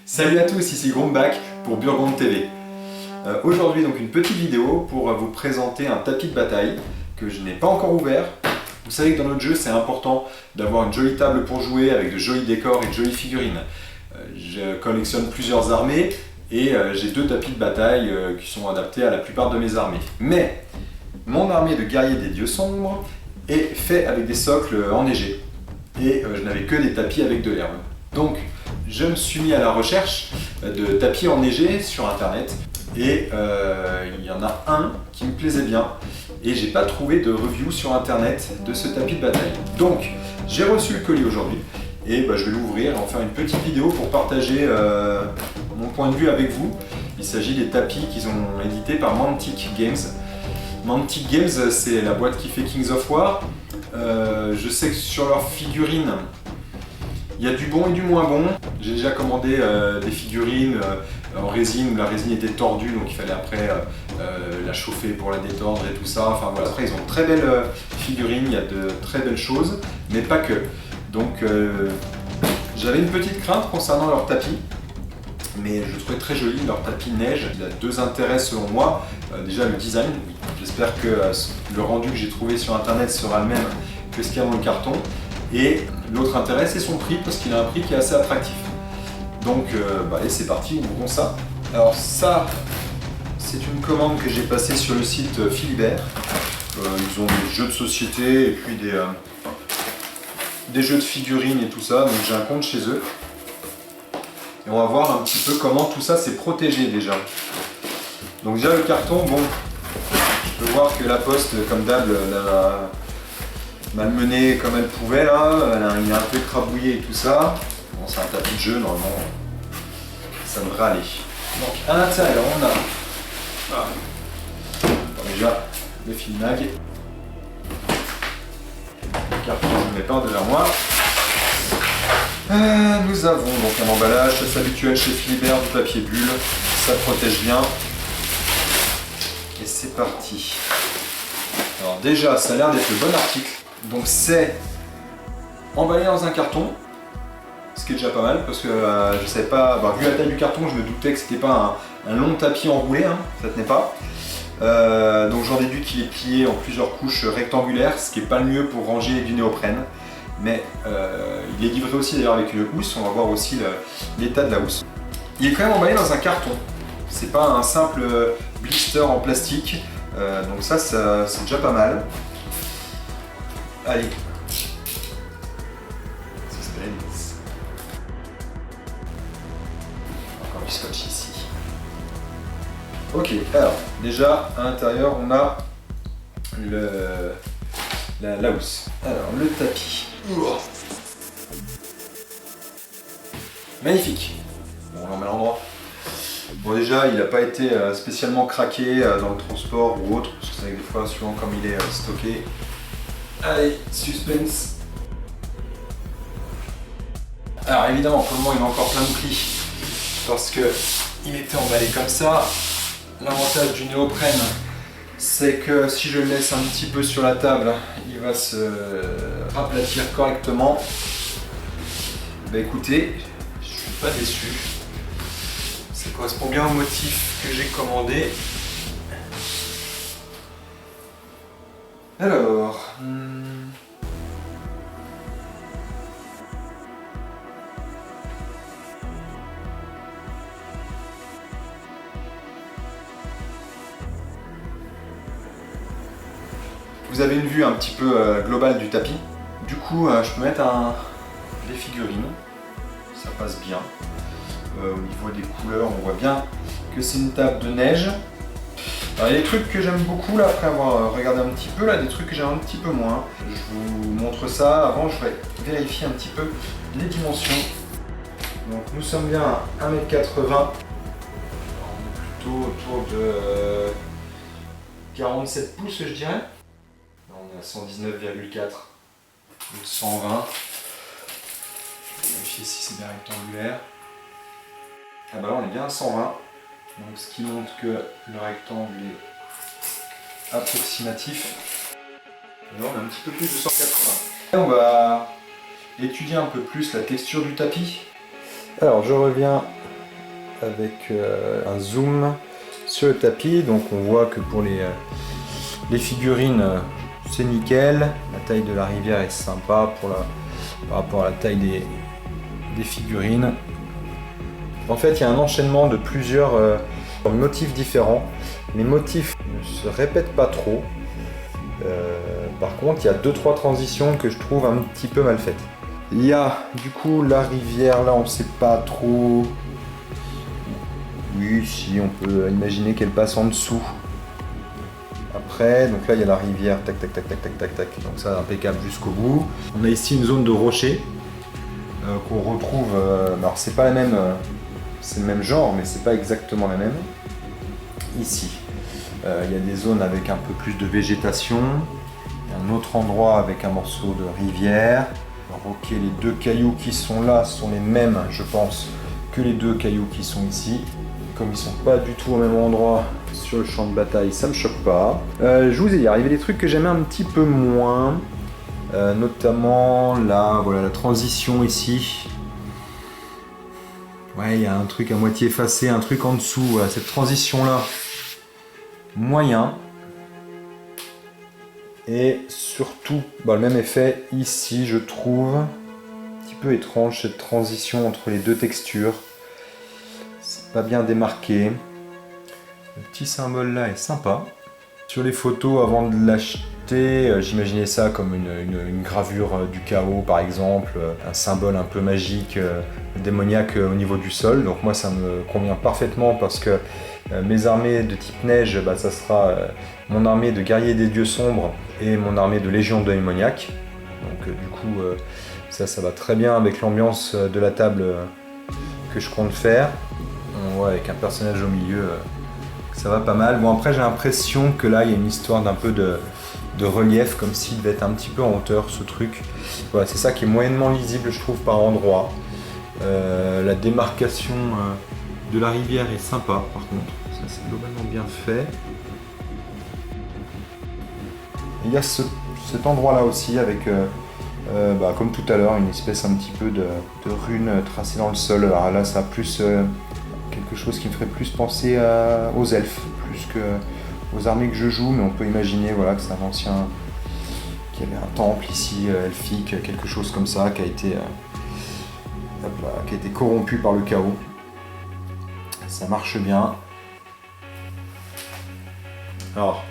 Salut à tous, ici Grumbach pour Burgonde TV. Aujourd'hui donc une petite vidéo pour vous présenter un tapis de bataille que je n'ai pas encore ouvert. Vous savez que dans notre jeu c'est important d'avoir une jolie table pour jouer avec de jolis décors et de jolies figurines. Je collectionne plusieurs armées et j'ai deux tapis de bataille qui sont adaptés à la plupart de mes armées. Mais mon armée de guerriers des dieux sombres est faite avec des socles enneigés et je n'avais que des tapis avec de l'herbe. Donc je me suis mis à la recherche de tapis enneigés sur internet et il y en a un qui me plaisait bien et j'ai pas trouvé de review sur internet de ce tapis de bataille. Donc j'ai reçu le colis aujourd'hui et je vais l'ouvrir et en faire une petite vidéo pour partager mon point de vue avec vous. Il s'agit des tapis qu'ils ont édités par Mantic Games. Mantic Games, c'est la boîte qui fait Kings of War. Je sais que sur leurs figurines, il y a du bon et du moins bon. J'ai déjà commandé des figurines en résine où la résine était tordue, donc il fallait après la chauffer pour la détendre et tout ça. Enfin voilà. Après, ils ont de très belles figurines, il y a de très belles choses, mais pas que. Donc j'avais une petite crainte concernant leur tapis, mais je trouvais très joli leur tapis neige. Il a deux intérêts selon moi. Déjà le design, j'espère que le rendu que j'ai trouvé sur internet sera le même que ce qu'il y a dans le carton. Et l'autre intérêt, c'est son prix, parce qu'il a un prix qui est assez attractif. Donc allez, c'est parti, ouvrons ça. Alors ça, c'est une commande que j'ai passée sur le site Philibert. Ils ont des jeux de société et puis des jeux de figurines et tout ça, donc j'ai un compte chez eux. Et on va voir un petit peu comment tout ça s'est protégé déjà. Donc déjà le carton, bon, je peux voir que la poste, comme d'hab, l'a malmené comme elle pouvait là, il est un peu écrabouillé et tout ça. Bon, c'est un tapis de jeu, normalement ça devrait aller. Donc à l'intérieur on a déjà le fil mag. Le carton je ne le mets pas devant moi. Nous avons donc un emballage, c'est habituel chez Philibert, du papier bulle, ça protège bien. Et c'est parti. Alors déjà, ça a l'air d'être le bon article. Donc c'est emballé dans un carton, ce qui est déjà pas mal parce que je savais pas, vu la taille du carton, je me doutais que c'était pas un long tapis enroulé, hein, ça tenait pas. Donc j'en déduis qu'il est plié en plusieurs couches rectangulaires, ce qui est pas le mieux pour ranger du néoprène. Mais il est livré aussi d'ailleurs avec une housse, on va voir aussi l'état de la housse. Il est quand même emballé dans un carton, c'est pas un simple blister en plastique, donc ça c'est déjà pas mal. Allez, suspense. Encore du scotch ici. Ok, alors déjà à l'intérieur on a la housse. Alors le tapis. Magnifique. Bon, on en met à l'endroit. Bon déjà il n'a pas été spécialement craqué dans le transport ou autre, parce que c'est vrai que des fois suivant comme il est stocké. Allez, suspense. Alors évidemment pour le moment il a encore plein de plis parce que il était emballé comme ça. L'avantage du néoprène c'est que si je le laisse un petit peu sur la table, il va se raplatir correctement. Écoutez, je suis pas déçu. Ça correspond bien au motif que j'ai commandé. Alors, vous avez une vue un petit peu globale du tapis. Du coup, je peux mettre les figurines. Ça passe bien. Au niveau des couleurs, on voit bien que c'est une table de neige. Alors, il y a des trucs que j'aime beaucoup là, après avoir regardé un petit peu, là, des trucs que j'aime un petit peu moins. Je vous montre ça. Avant, je vais vérifier un petit peu les dimensions. Donc, nous sommes bien à 1,80 m. On est plutôt autour de 47 pouces, je dirais. Là, on est à 119,4 ou 120. Je vais vérifier si c'est bien rectangulaire. Ah bah là on est bien à 120, donc ce qui montre que le rectangle est approximatif. Et là on a un petit peu plus de 180. Et on va étudier un peu plus la texture du tapis. Alors je reviens avec un zoom sur le tapis. Donc on voit que pour les figurines, c'est nickel. La taille de la rivière est sympa par rapport à la taille des figurines. En fait, il y a un enchaînement de plusieurs motifs différents. Les motifs ne se répètent pas trop. Par contre, il y a 2-3 transitions que je trouve un petit peu mal faites. Il y a du coup la rivière, là on ne sait pas trop. Oui, si, on peut imaginer qu'elle passe en dessous. Après, donc là il y a la rivière, tac tac tac tac tac tac tac. Donc ça impeccable jusqu'au bout. On a ici une zone de rochers qu'on retrouve. Alors c'est pas la même, c'est le même genre, mais c'est pas exactement la même. Ici, il y a des zones avec un peu plus de végétation. Un autre endroit avec un morceau de rivière. Alors, ok, les deux cailloux qui sont là sont les mêmes, je pense, que les deux cailloux qui sont ici. Comme ils sont pas du tout au même endroit sur le champ de bataille, ça me choque pas. Je vous ai dit, il y avait des trucs que j'aimais un petit peu moins, notamment là, voilà, la transition ici. Ouais, il y a un truc à moitié effacé, un truc en dessous. Voilà, cette transition là, moyen. Et surtout, le même effet ici, je trouve. Un petit peu étrange cette transition entre les deux textures. C'est pas bien démarqué. Le petit symbole là est sympa. Sur les photos, avant de l'acheter, j'imaginais ça comme une gravure du chaos par exemple, un symbole un peu magique, démoniaque au niveau du sol. Donc moi ça me convient parfaitement parce que mes armées de type neige, ça sera mon armée de guerriers des dieux sombres et mon armée de légion démoniaque. Donc du coup ça va très bien avec l'ambiance de la table que je compte faire. On voit avec un personnage au milieu, ça va pas mal. Bon après j'ai l'impression que là il y a une histoire d'un peu de relief, comme s'il devait être un petit peu en hauteur ce truc. Voilà, c'est ça qui est moyennement lisible je trouve par endroit. La démarcation de la rivière est sympa par contre, ça c'est globalement bien fait. Et il y a cet endroit là aussi avec, comme tout à l'heure, une espèce un petit peu de rune tracée dans le sol. Alors là ça a plus quelque chose qui me ferait plus penser aux elfes, plus qu'aux armées que je joue, mais on peut imaginer voilà, que c'est un ancien, qu'il y avait un temple ici elfique, quelque chose comme ça, qui a été corrompu par le chaos. Ça marche bien. Alors,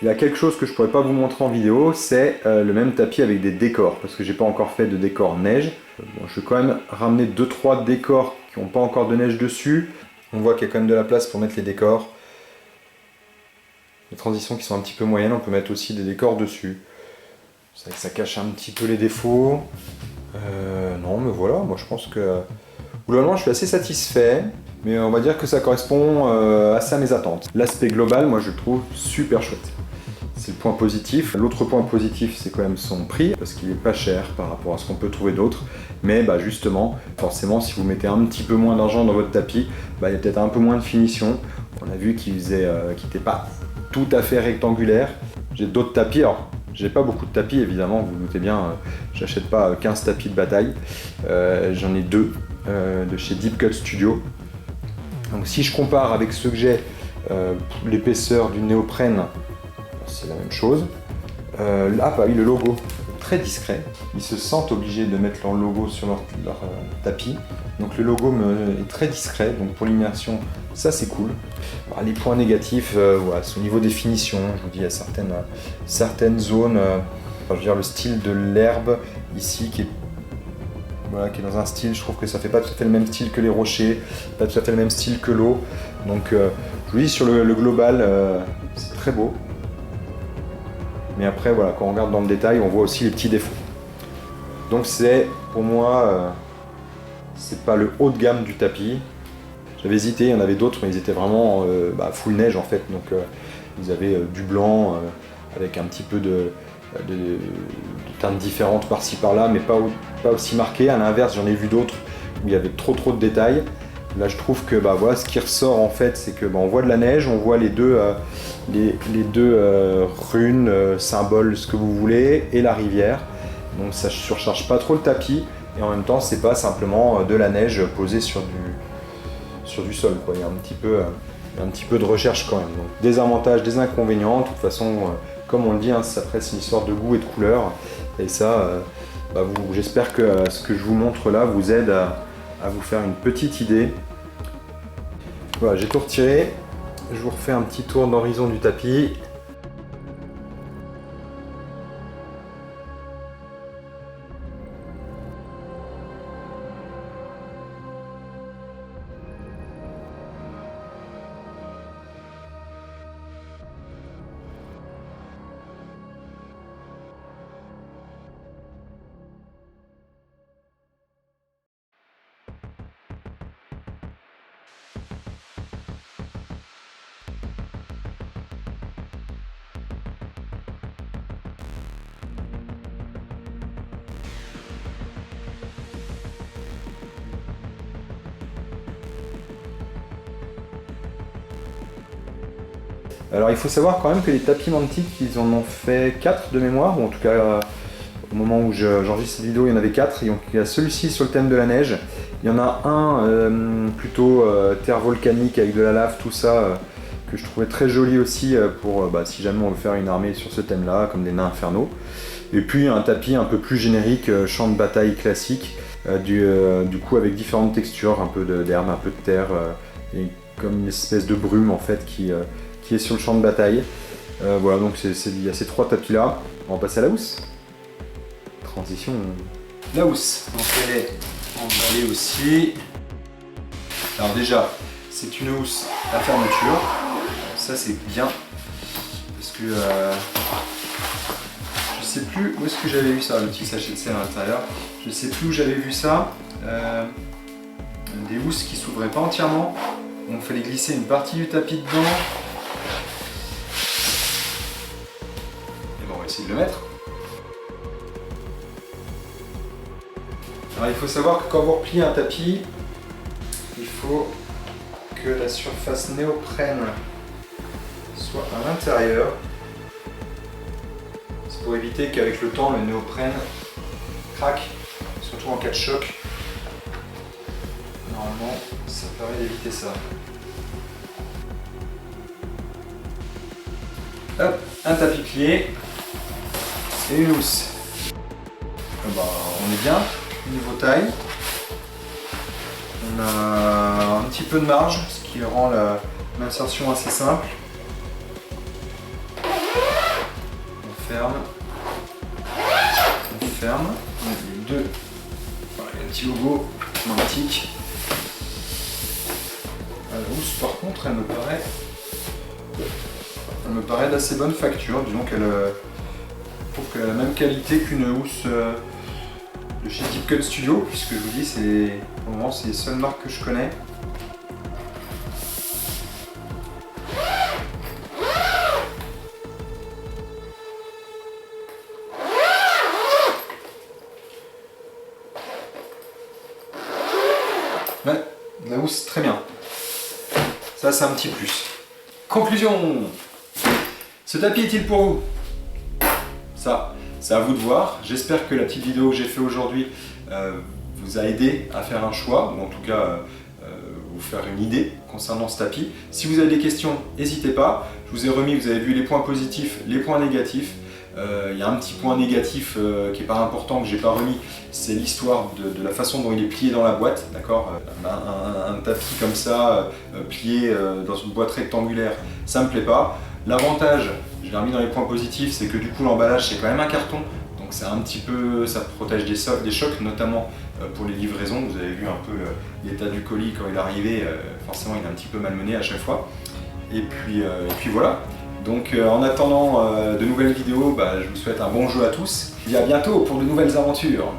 il y a quelque chose que je pourrais pas vous montrer en vidéo, c'est le même tapis avec des décors, parce que j'ai pas encore fait de décor neige. Bon, je vais quand même ramener 2-3 décors qui n'ont pas encore de neige dessus. On voit qu'il y a quand même de la place pour mettre les décors. Les transitions qui sont un petit peu moyennes, on peut mettre aussi des décors dessus. C'est vrai que ça cache un petit peu les défauts. Non mais voilà, moi je pense que globalement je suis assez satisfait, mais on va dire que ça correspond assez à mes attentes. L'aspect global, moi je le trouve super chouette. C'est le point positif. L'autre point positif, c'est quand même son prix, parce qu'il est pas cher par rapport à ce qu'on peut trouver d'autres. Mais justement, forcément, si vous mettez un petit peu moins d'argent dans votre tapis, il y a peut-être un peu moins de finition. On a vu qu'il n'était pas tout à fait rectangulaire. J'ai d'autres tapis, alors j'ai pas beaucoup de tapis évidemment, vous vous doutez bien, j'achète pas 15 tapis de bataille. J'en ai 2 de chez Deep Cut Studio. Donc si je compare avec ceux que j'ai, l'épaisseur du néoprène, c'est la même chose. Là, oui, le logo, très discret. Ils se sentent obligés de mettre leur logo sur leur tapis. Donc le logo est très discret, donc pour l'immersion, ça c'est cool. Alors, les points négatifs, voilà, c'est au niveau des finitions. Je vous dis, il y a certaines zones, je veux dire le style de l'herbe ici qui est dans un style, je trouve que ça fait pas tout à fait le même style que les rochers, pas tout à fait le même style que l'eau. Donc je vous dis, sur le global, c'est très beau. Mais après, voilà, quand on regarde dans le détail, on voit aussi les petits défauts. Donc c'est, pour moi, c'est pas le haut de gamme du tapis. J'avais hésité, il y en avait d'autres, mais ils étaient vraiment full neige en fait. Donc ils avaient du blanc avec un petit peu de teintes différentes par-ci par-là, mais pas aussi marquées. À l'inverse, j'en ai vu d'autres où il y avait trop de détails. Là, je trouve que voilà, ce qui ressort en fait, c'est que on voit de la neige, on voit les deux runes, symboles, ce que vous voulez, et la rivière. donc ça ne surcharge pas trop le tapis, et en même temps c'est pas simplement de la neige posée sur du sol, quoi. Il y a un petit peu de recherche quand même. Donc, des avantages, des inconvénients. De toute façon, comme on le dit, hein, après c'est une histoire de goût et de couleur. Et ça, j'espère que ce que je vous montre là vous aide à vous faire une petite idée. Voilà, j'ai tout retiré. Je vous refais un petit tour d'horizon du tapis. Alors il faut savoir quand même que les tapis Mantic, ils en ont fait 4 de mémoire, ou en tout cas au moment où j'enregistre cette vidéo il y en avait 4. Donc il y a celui-ci sur le thème de la neige, il y en a un plutôt terre volcanique avec de la lave, tout ça, que je trouvais très joli aussi pour si jamais on veut faire une armée sur ce thème là, comme des nains infernaux. Et puis un tapis un peu plus générique, champ de bataille classique, du coup avec différentes textures, un peu d'herbe, un peu de terre, et comme une espèce de brume en fait qui est sur le champ de bataille. Voilà, donc il y a ces 3 tapis là. On va passer à la housse. Transition. La housse, donc elle est emballée aussi. Alors déjà, c'est une housse à fermeture. Ça c'est bien, parce que je sais plus où est-ce que j'avais vu ça, le petit sachet de sel à l'intérieur. Je sais plus où j'avais vu ça. Des housses qui s'ouvraient pas entièrement. On fallait glisser une partie du tapis dedans. Et bon, on va essayer de le mettre. Alors il faut savoir que quand vous repliez un tapis, il faut que la surface néoprène soit à l'intérieur. C'est pour éviter qu'avec le temps le néoprène craque, surtout en cas de choc. Normalement, ça permet d'éviter ça. Hop, un tapis plié et une housse. On est bien, niveau taille. On a un petit peu de marge, ce qui rend l'insertion assez simple. On ferme. On ferme. Les deux. Voilà, il y a un petit logo Mantic. La housse par contre elle me paraît d'assez bonne facture, disons qu'elle trouve qu'elle a la même qualité qu'une housse de chez Deep Cut Studio, puisque je vous dis pour le moment c'est les seules marques que je connais. Ouais, la housse très bien. Ça c'est un petit plus. Conclusion. Ce tapis est-il pour vous? Ça, c'est à vous de voir. J'espère que la petite vidéo que j'ai fait aujourd'hui vous a aidé à faire un choix, ou en tout cas vous faire une idée concernant ce tapis. Si vous avez des questions, n'hésitez pas. Je vous ai remis, vous avez vu les points positifs, les points négatifs. Il y a un petit point négatif qui n'est pas important, que j'ai pas remis, c'est l'histoire de la façon dont il est plié dans la boîte, d'accord. Un tapis comme ça, plié dans une boîte rectangulaire, ça me plaît pas. L'avantage, je l'ai remis dans les points positifs, c'est que du coup l'emballage c'est quand même un carton, donc c'est un petit peu, ça protège des chocs, notamment pour les livraisons. Vous avez vu un peu l'état du colis quand il est arrivé, forcément il est un petit peu malmené à chaque fois. Et puis voilà. Donc en attendant de nouvelles vidéos, je vous souhaite un bon jeu à tous. Je vous dis à bientôt pour de nouvelles aventures.